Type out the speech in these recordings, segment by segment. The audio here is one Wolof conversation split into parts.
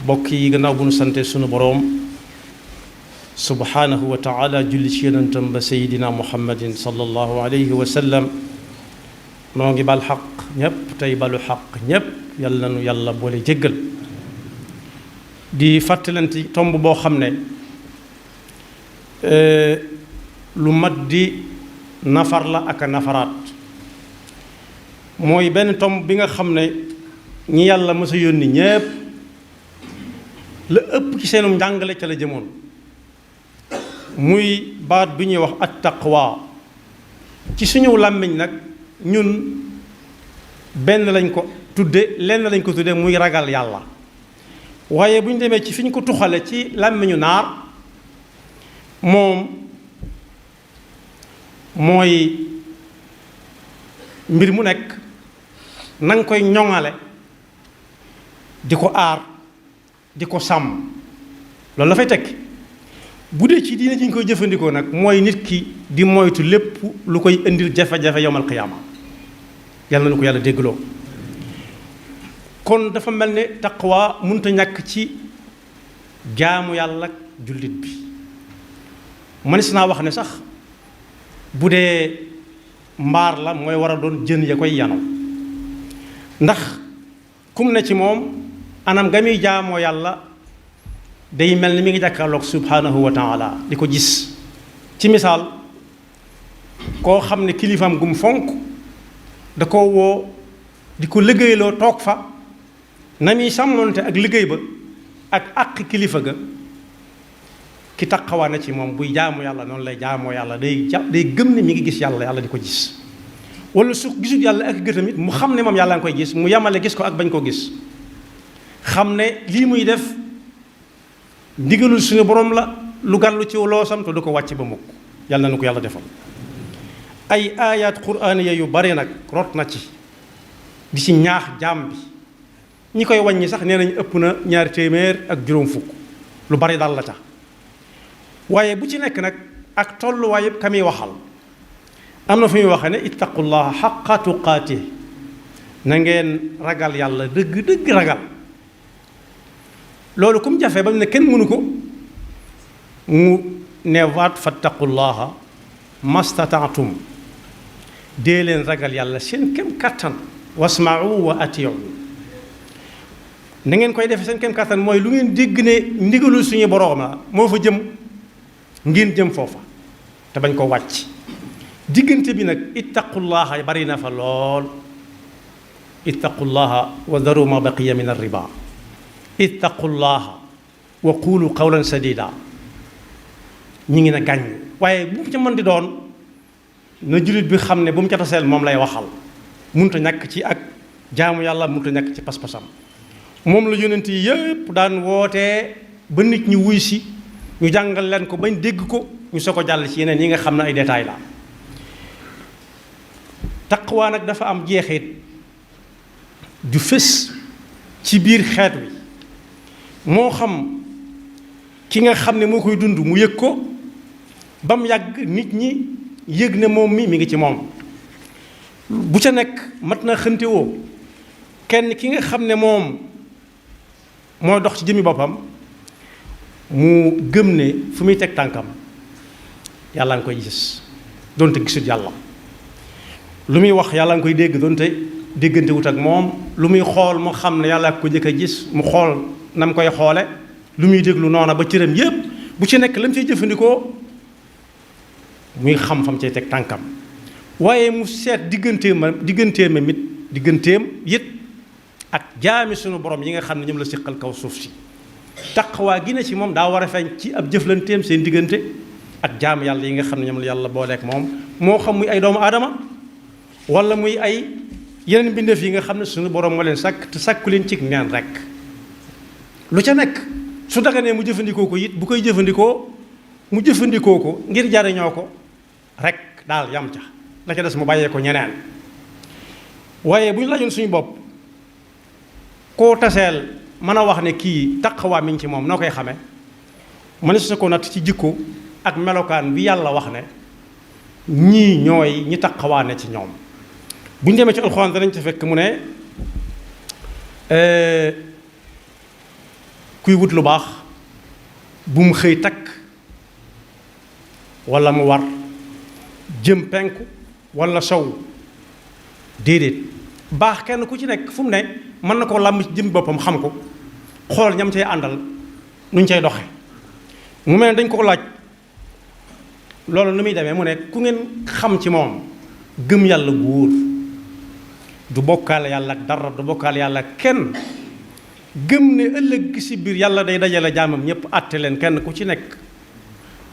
bokk yi gannaaw bu nu sante sunu boroom subhaanahu wa taala julli ci yonentam ba sayidina muhammadin sallallahu alayhi wa sallam noo ngi bal xaq ñépp tey balu xaq ñépp yàlla nu yàlla boole jéggal di fàttalanti tomb boo xam ne lu mat di nafar la ak a nafaraat mooy benn tomb bi nga xam ne ñi yàlla mës a yónni ñépp la ëpp ci seenum njàngale ca la jëmoon muy baat bi ñuy wax at taqwa ci suñu làmmiñ nag ñun benn lañ ko tudde lenn lañ ko tudde muy ragal yàlla waaye bu ñu demee ci fi ñu ko tuxale ci làmmiñu naar moom mooy mbir mu nekk na nga koy ñoŋale di ko aar di ko sàmm loolu dafay tekki bu dee ci diine ji ñu koy jëfandikoo nag mooy nit ki di moytu lépp lu koy indil jafe-jafe yowmal qiyaama yàlla na ko yàlla déggloo kon dafa mel ne taqwa mënta ñàkk ci jaamu yàlla jullit bi mënees naa wax ne sax bu dee mbaar la mooy war a doon jën ya koy yanu ndax kum ne ci moom anam ga muy jaamoo yàlla day mel ni mi ngi jàkkaarloog subhanahu wa taala di ko gis ci misaal koo xam ne kilifaam gum fonk da ko woo di ko liggéeyloo toog fa na muy sàmmoonte ak liggéey ba ak àq kilifa ga ki taqawaa na ci moom buy jaamu yàlla noonu lay jaamoo yàlla day gëm ne mi ngi gis yàlla yàlla di ko gis wala su gisut yàlla ak gëtam it mu xam ne moom yàlla nga koy gis mu yemale gis ko ak bañ koo gis xam ne lii muy def ndigalul suñu borom la lu gàllu ci loosam te du ko wàcc ba mukk yàlla na ko yàlla defal ay ayat quraaniya yu bari nag rot na ci di ci ñaax jaam bi ñi koy wàññi sax nee nañ ëpp na 2 téeméer ak juróom fukk lu bari dal la ca waaye bu ci nekk nag ak tolluwaay yëpp ka muy waxal am na fu muy waxee ne ittaqullaha xaqa tuqaatih na ngeen ragal yàlla dëgg ragal loolu comme jafe ba mu ne kenn mënu ko mu ne waat fattaqullaha mastataatum dee leen ragal yàlla seen kem kattan wasma'u wa ati'u na ngeen koy defee seen kem kattan mooy lu ngeen dégg ne ndigalul suñu borooma moo fa jëm ngeen jëm foofa te bañ ko wàcc diggante bi nag ittaqullaha bari na fa lool ittaqullaha wa daru ma baqiya min ar-riba ittaqullaha wa qulu qawlan sadida ñi ngi na gàññ waaye bu mu ca mën di doon na jullit bi xam ne bu mu ca taseel moom lay waxal munta ñàkk ci ak jaamu yàlla munta ñàkk ci pas-pasam moom la yonent yi yépp daan wootee ba nit ñi wuy si ñu jàngal leen ko bañ dégg ko ñu soo ko jàll ci yeneen yi nga xam ne ay détails la taqwa nag dafa am jeexit ju fës ci biir xeet wi moo xam ki nga xam ne moo koy dund mu yëg ko ba mu yàgg nit ñi yëg ne moom mi ngi ci moom bu ca nekk mat na xëntewoo kenn ki nga xam ne moom mooy dox ci jëmmi boppam mu gëm ne fu muy teg tànkam yàlla nga koy gis doonte gisut yàlla lu muy wax yàlla nga koy dégg doonte déggante wut ak moom lu muy xool mu xam ne yàlla ko jëkk a gis mu xool na mu koy xoole lu muy déglu noona ba cëram yépp bu ci nekk la mu cay jëfandikoo muy xam fam cay teg tànkam waaye mu seet digganteem it ak jaami sunu borom yi nga xam ne ñoom la siqal kaw suuf si taqwa gi ne ci moom daa war a feeñ ci ab jëflanteem seen diggante ak jaam yàlla yi nga xam ne ñoom la yàlla booleek moom moo xam muy ay doomu aadama wala muy ay yeneen mbindeef yi nga xam ne sunu borom moo leen sàkk te sàkku leen ci neen rek lu ca nekk su daganee mu jëfandikoo ko it bu koy jëfandikoo mu jëfandikoo ko ngir jariñoo ko rek daal yam ca la ca des mu bàyyee ko ñeneen waaye bu ñu lajoon suñu bopp koo taseel mën a wax ne kii taqwa mi ngi ci moom noo koy xamee mën su ko natt ci jikko ak melokaan bi yàlla wax ne ñii ñooy ñi taqwa ne ci ñoom bu ñu demee ci alxuraan danañ ci fekk mu ne kuy wut lu baax bu mu xëy takk walla mu war jëm penku walla sow déedéet baax kenn ku ci nekk fu mu ne mën na koo làmb ci jëm boppam xam ko xool ñam cay àndal nuñ cay doxe mu mel ne dañ ko laaj loolu nu muy demee mu ne ku ngeen xam ci moom gëm yàlla gu wóor du bokkaale yàlla ak dara du bokkaale yàlla ak kenn gëm ne ëllëg si biir yàlla day dajale jaamam ñëpp àtte leen kenn ku ci nekk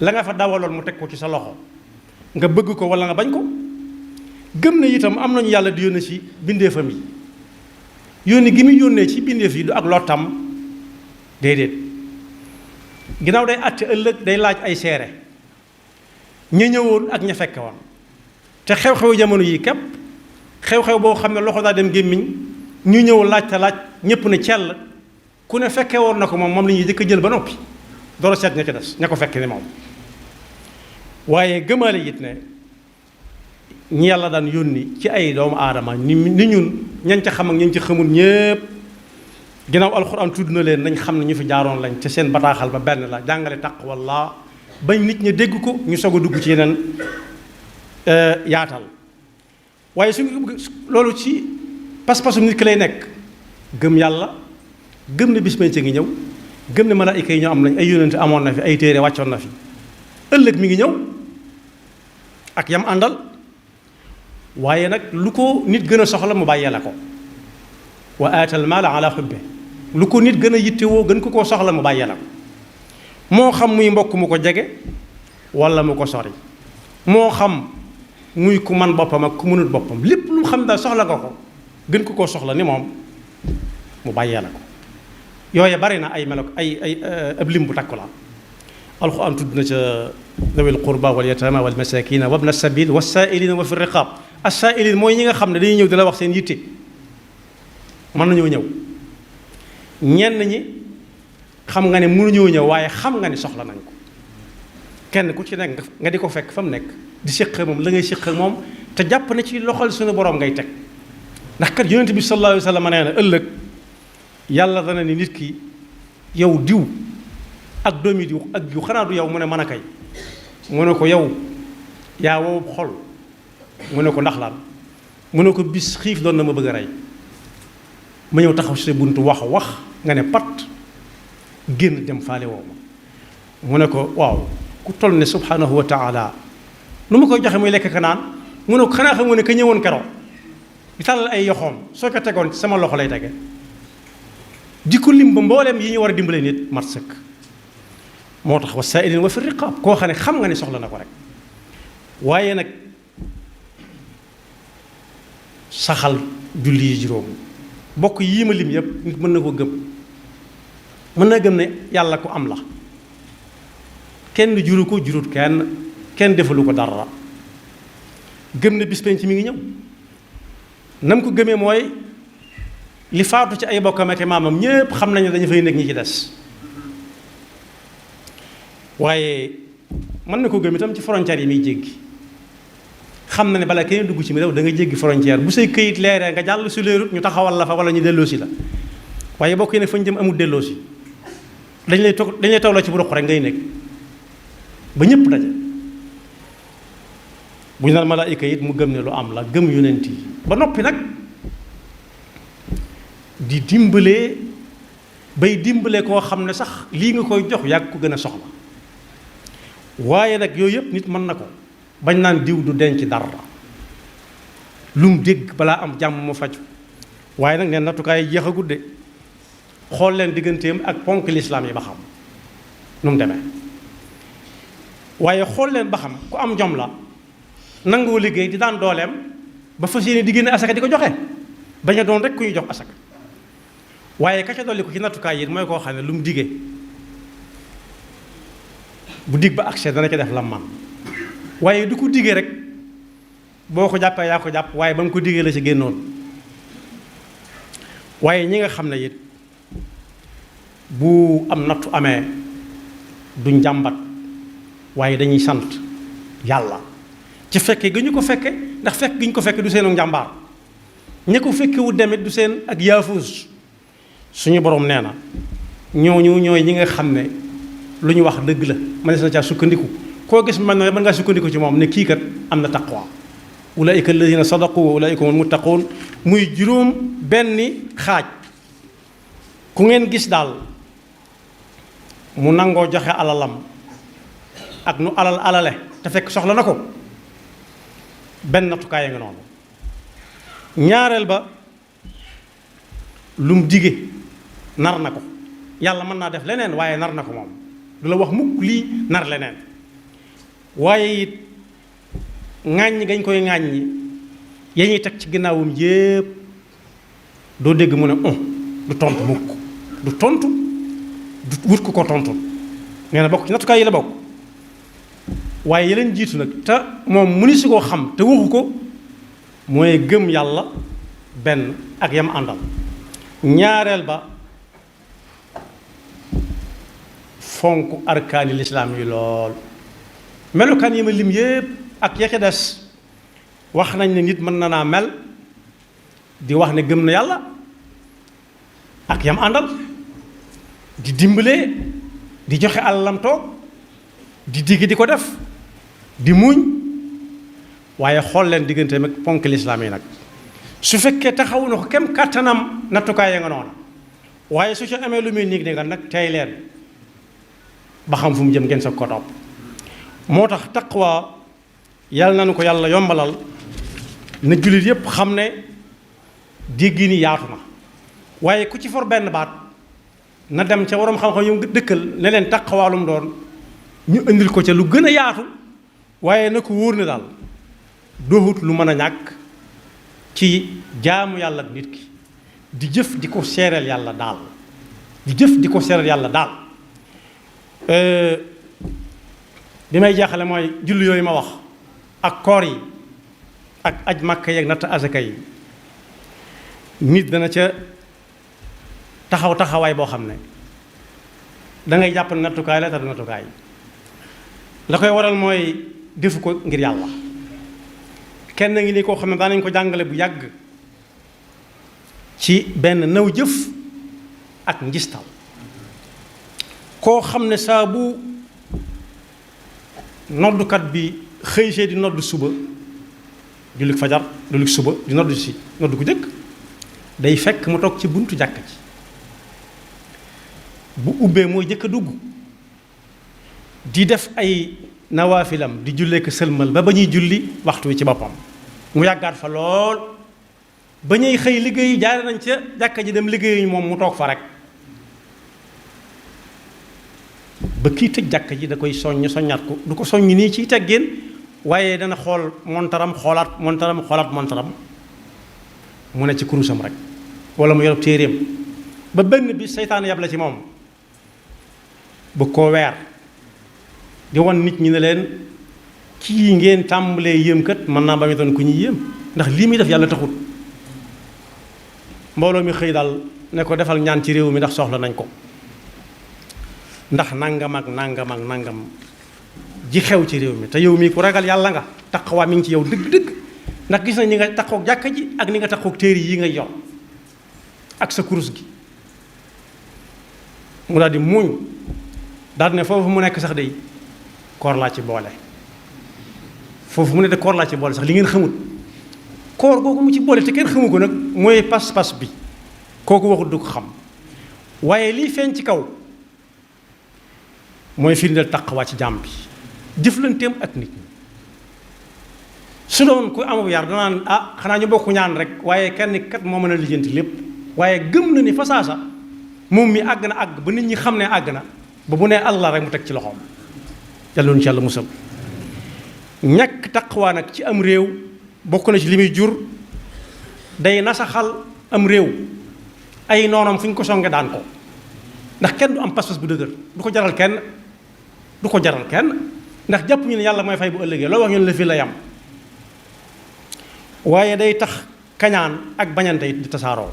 la nga fa dawaloon mu teg ko ci sa loxo nga bëgg ko walla nga bañ ko gëm ne itam am nañu yàlla di yónnee ci bindeefam yi yónni gi muy yónnee ci bindeef yi du ak lottam déedéet ginnaaw day àtte ëllëg day laaj ay seere ña ñëwoon ak ña fekke woon te xew-xewu jamono yi képp xew-xew boo xam ne loxo daa dem gémmiñ ñu ñëw laaj te laaj ñëpp ne cell ku ne fekke woon na ko moom la ñuy jëkk a jël ba noppi door a seet ña ca des ña ko fekke ni moom waaye gëmaale it ne ñi yàlla daan yónni ci ay doomu aadama ni ñun ñañ ca xam ak ñañ ca xamul ñépp ginnaaw alxuraan tudd na leen nañ xam ne ñu fi jaaroon lañ te seen bataaxal ba benn la jàngale taqwallah bañ nit ñi dégg ko ñu soog a dugg ci yeneen yaatal waaye su loolu ci pas-pasum nit ki lay nekk gëm yàlla gëm ne bis penc ngi ñëw gëm ne malaayika yi ñoo am nañ ay yónnante amoon na fi ay téere wàccoon na fi ëllëg mi ngi ñëw ak yam àndal waaye nag lu ko nit gën a soxla mu bàyyee la ko wa aatal maala ala xubbe lu ko nit gën a yittewoo gën ko koo soxla mu bàyyee la ko moo xam muy mbokk mu ko jege walla mu ko sori moo xam muy ku man boppam ak ku mënut boppam lépp lu xam daal soxla nga ko gën ko koo soxla ni moom mu bàyyee la ko yooye bari na ay melo ay ab lim bu takku la alxuraan tudd na ca dawil qurba wal yatama wal masakina wabna sabil wasaa'ilina wa fi riqaab as-saa'ilin mooy ñi nga xam ne dañuy ñëw di la wax seen yitte mën nañoo ñëw ñenn ñi xam nga ne mënuñoo ñëw waaye xam nga ne soxla nañ ko kenn ku ci nekk nga di ko fekk fa mu nekk di séq moom la ngay séq moom te jàpp na ci loxol suñu borom ngay teg ndax kat yonent bi sallallahu alayhi wa sallam nee na ëllëg yàlla dana ni nit ki yow diw ak doomi diw ak diw xanaa du yow mu ne mën a kay mu ne ko yow yaa wow xol mu ne ko ndax lan mu ne ko bis xiif doon na ma bëgg a rey ma ñëw taxaw si buntu wax nga ne pat génn dem faale woo ma mu ne ko waaw ku toll ne subhanahu wa taala nu ma koy joxe muy lekk ka naan mu ne ko xanaa xam nga ne ka ñëwoon keroog di tàllal ay yoxoom soo ko tegoon ci sama loxo lay tege di ko lim ba mbooleem yi ñu war a dimbale nit mat sëkk moo tax wa saa'ilin wa fi riqaab koo xam ne xam nga ne soxla na ko rek waaye nag saxal julli yi juróom bokk yii ma lim yëpp nit mën na ko gëm mën na gëm ne yàlla ku am la kenn juru ko jurut kenn defalu ko dara gëm ne bis penc mi ngi ñëw nam ko gëmee mooy li faatu ci ay bokkam ak maamam ñépp xam nañu dañu fay nekk ñi ci des waaye mën na ko gëm itam ci frontière yi muy jéggi xam na ne bala kenn dugg ci mi réew da nga jéggi frontière bu say këyit leeree nga jàll su leerut ñu taxawal la fa wala ñu delloosi la waaye bokk yi ne fañ jëm amul delloosi dañ lay toogloo ci bu roq rek ngay nekk ba ñëpp daje bu ñu naan malaayika it mu gëm ne lu am la gëm yonent yi ba noppi nag di dimbalee bay dimbale koo xam ne sax lii nga koy jox yàgg ko gën a soxla waaye nag yooyu yëpp nit mën na ko bañ naan diw du denc dara lu mu dégg balaa am jàmm mu faju waaye nag neen nattukaay jeex a gudde xool leen digganteem ak ponk lislaam yi ba xam nu mu demee waaye xool leen ba xam ku am jom la nangoo liggéey di daan dooleem ba fas yéene di génne asaka di ko joxe bañ a doon rek ku ñu jox asaka waaye ka ca dolli ko ci nattukaay yi mooy koo xam ne lu mu digee bu dig ba accès dana ca def lam man waaye du ko digee rek boo ko jàppee yaa ko jàpp waaye ba mu ko digee la ci génnoon waaye ñi nga xam ne it bu am nattu amee duñ jàmbat waaye dañuy sant yàlla ci fekke gi ñu ko fekke ndax fekk gi ñu ko fekke du seenu njàmbaar ña ko fekke wu demit du seen ak yaafuus suñu borom nee na ñooñu ñooy ñi nga xam ne lu ñu wax dëgg la mënees na caa sukkandiku koo gis mën ngaa sukkandiku ci moom ne kii kat am na taqwa ulaika alladina sadaqu wa ulaika humul muttaqun muy juróom benni xaaj ku ngeen gis daal mu nangoo joxe alalam ak nu alale te fekk soxla na ko benn nattukaay nga noonu ñaareel ba lum dige nar na ko yàlla mën naa def leneen waaye nar na ko moom du la wax mukk lii nar leneen waaye it ŋàññi gañ koy ŋàññi ya ñuy teg ci ginnaawam yépp doo dégg mu ne du tontu mukk du tontu du wut ku ko tontu nee na bokk ci nattukaay yi la bokk waaye yeleen jiitu nag te moom mu ni si koo xam te waxu ko mooy gëm yàlla benn ak yam àndal ñaareel ba fonk arkaani lislaam yi lool melukaan yi ma lim yépp ak ya ca des wax nañ ne nit mën na naa mel di wax ne gëm na yàlla ak yam àndal di dimbalee di joxe alalam toog di digg di ko def di muñ waaye xool leen digganteem ak ponk lislaam yi nag su fekkee taxawu na ko kem kàttanam nattukaay ya nga noonu waaye su ci amee lu muy niig ne nag tey leen ba xam fu mu jëm ngeen sa ko topp moo tax taqwa yàlla nañu ko yàlla yombalal na jullit yépp xam ne dégg ni yaatu na waaye ku ci for benn baat na dem ca waroom xam-xam yu dëkkal ne leen taqwaalum doon ñu indil ko ca lu gën a yaatu waaye na ko wóor ne daal doxut lu mën a ñàkk ci jaamu yàlla ak nit ki di jëf di ko seereel yàlla daal di jëf di ko seereel yàlla daal bi may jaaxale mooy julli yooyu ma wax ak koor yi ak aj màkka yi ak natt asaka yi nit dana ca taxawaay boo xam ne dangay jàpp ne nattukaay la te du nattukaay la koy waral mooy defu ko ngir yàlla kenn ngi ni koo xam ne daanañ ko jàngale bu yàgg ci benn naw jëf ak njistal koo xam ne saa bu noddukat bi xëy see di nodd suba jullit fajar jullit suba di nodd si nodd ku jëkk day fekk mu toog ci buntu jàkka ji bu ubbee mooy jëkk a dugg di def ay nawaafilam di jullee ko sëlmal ba ñuy julli waxtu wi ci boppam mu yàggaat fa lool ba ñuy xëy liggéey jaare nañ ca jàkka ji dem liggéey moom mu toog fa rek ba kii tëj jàkka ji da koy soññaat ko du ko soññ nii ciy teggeen waaye dana xool montaram xoolaat montaram mu ne ci kurusam rek wala mu yor téeréem ba benn bi seytaan yab la ci moom bu ko weer di wan nit ñi ne leen kii ngeen tàmbalee yéem kat mën naa ba mu doon ku ñuy yéem ndax lii muy def yàlla taxut mbooloo mi xëy daal ne ko defal ñaan ci réew mi ndax soxla nañ ko ndax nangam ak nangam ji xew ci réew mi te yow mii ku ragal yàlla nga taqwa mi ngi ci yow dëgg-dëgg ndax gis nañ ni nga taqoog jàkka ji ak ni nga taqoog téere yi ngay yor ak sa kurus gi mu daal di muuñ daal ne foofu mu nekk sax day koor laa ci boole foofu mu ne de koor laa ci boole sax li ngeen xamut koor googu mu ci boole te kenn xamu ko nag mooy pas-pas bi kooku waxut du ko xam waaye lii feeñ ci kaw mooy firndeel taqwa ci jàmm bi jëflanteem ak nit ñi su doon ku amul yar danaan xanaa ñu bokk ñaan rek waaye kenn kat moo mën a lijjanti lépp waaye gëm na ni fasaasa moom mi àgg na àgg ba nit ñi xam ne àgg na ba bu nee Allah rek mu teg ci loxoom yàlla nu ci yàlla musal ñàkk taqwa nag ci am réew bokk na ci li muy jur day nasaxal am réew ay noonam fu ñu ko songe daan ko ndax kenn du am pas-pas bu dëgër du ko jaral kenn ndax jàpp ñu ne yàlla mooy fay bu ëllëgee loo wax ñu ne la fii la yam waaye day tax kañaan ak bañante it di tasaaroo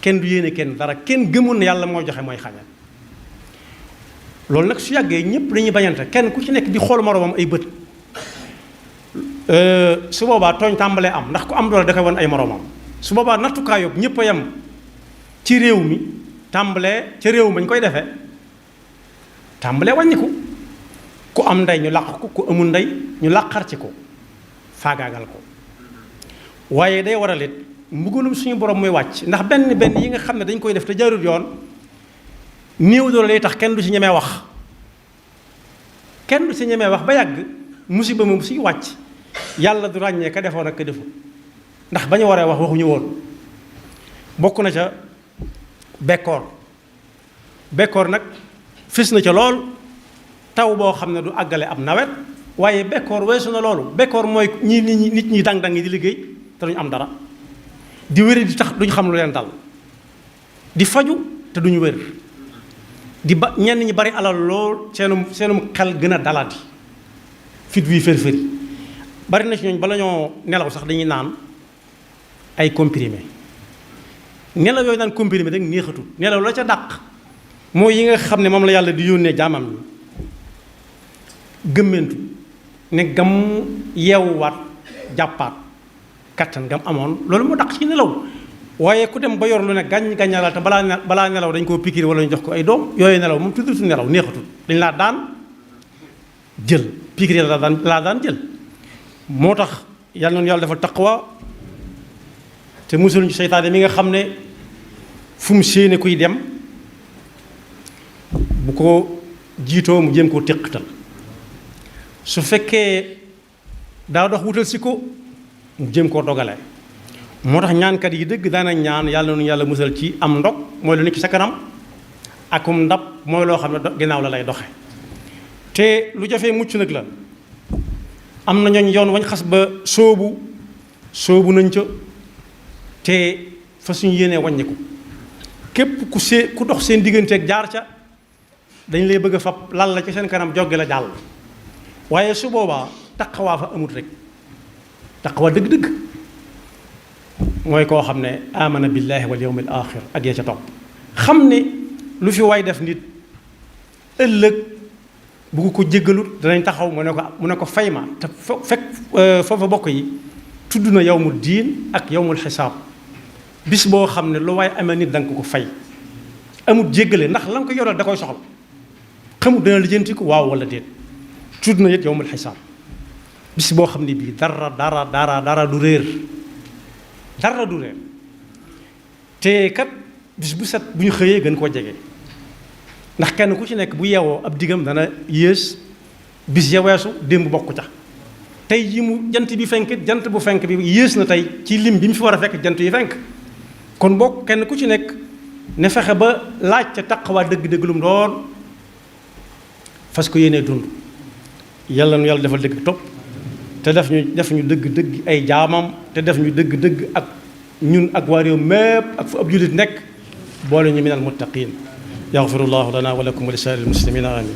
kenn du yéene kenn dara kenn gëmul ne yàlla mooy joxe mooy xañal loolu nag su yàggee ñëpp dañuy bañante kenn ku ci nekk di xool moroomam ay bët su boobaa tooñ tàmbalee am ndax ku am doole da koy won ay moroomam su boobaa nattukaay yóbbu ñëpp a yem ci réew mi tàmbalee ca réew mañ koy defee tàmbalee wàññiku ku am ndey ñu làq ko ku amul ndey ñu làqar ci ko faagaagal ko waaye day waral it mbugalum suñu borom muy wàcc ndax benn yi nga xam ne dañ koy def te jaarul yoon néew doole lay tax kenn du ci ñemee wax ba yàgg musiba moom suy wàcc yàlla du ràññee ka defoon ak ka defu ndax ba ñu waree wax waxuñu woon bokk na ca bekkoor nag fis na ca lool taw boo xam ne du àggale ab nawet waaye bekkoor weesu na loolu bekkoor mooy nit ñi dang-dang yi di liggéey te duñu am dara di wéri di tax duñu xam lu leen dal di faju te duñu wér ñenn ñi bari alal lool seenum xel gën a dalati fit wi fër-fëri bari na ci ñooñ bala ñoo nelaw sax dañuy naan ay comprimé nelaw yooyu naan comprimé rek neexatul nelaw la ca dàq mooy yi nga xam ne moom la yàlla di yónnee jaamam ñi gëmmentu ne gam yeewuwaat jàppaat kattan gam amoon loolu moo dàq ci nelaw waaye ku dem ba yor lu ne gàññalal te balaa nelaw dañ koo pikiir wala ñu jox ko ay doom yooyu nelaw moom tuddutu nelaw neexatul dañ laa daan jël pikiir laa daan jël moo tax yàlla noonu yàlla dafa taqwa te musul ñu seytaane mi nga xam ne fu mu séene kuy dem bu ko jiitoo mu jéem koo téqatal su fekkee daa dox wutal si ko mu jéem koo dogale moo tax ñaankat yi dëgg daana ñaan yàlla noonu yàlla musal ci am ndog mooy lu nekk ci sa kanam akum ndab mooy loo xam ne ginnaaw la lay doxe te lu jafee mucc nag la am na ñooñ yoon wañ xas ba sóobu nañ ca te fa suñu yéenee wàññiku képp ku dox seen digganteeg jaar ca dañ lay bëgg a fab lal la ci seen kanam jogge la jàll waaye su boobaa taqawaa fa amut rek taqawaa dëgg-dëgg mooy koo xam ne amana billahi wal yawmil axir ak ya ca topp xam ne lu fi waay def nit ëllëg bu ko jéggalut danañ taxaw mu ne ko fay ma te fekk foofa bokk yi tudd na yawmul diin ak yawmul xisaab bis boo xam ne lu waay amee nit da nga ko fay amut jéggale ndax la nga ko yoral da koy soxla xamut dana lijjanti ko waaw wala déet tudd na it yawmul xisaab bis boo xam ne bii dara du réer te kat bis bu set bu ñu xëyee gën koo jege ndax kenn ku ci nekk bu yeewoo ab diggam dana yées bis ya weesu démb bokku ca tey ji mu jant bi fenk jant bu fenk bi yées na tey ci lim bi mu fi war a fekk jant yi fenk kon bokk kenn ku ci nekk ne fexe ba laaj ca taqwa dëgg-dëgg lum doon fas ko yéenee dund yàlla nu yàlla defal dëgg topp te def ñu dëgg-dëgg ay jaamam te def ñu dëgg-dëgg ak ñun ak waa réew mépp ak fu ab jullit nekk boole ñu minal muttaqin yaxfirullahu lana wa lakum wa li saa'iril muslimina amin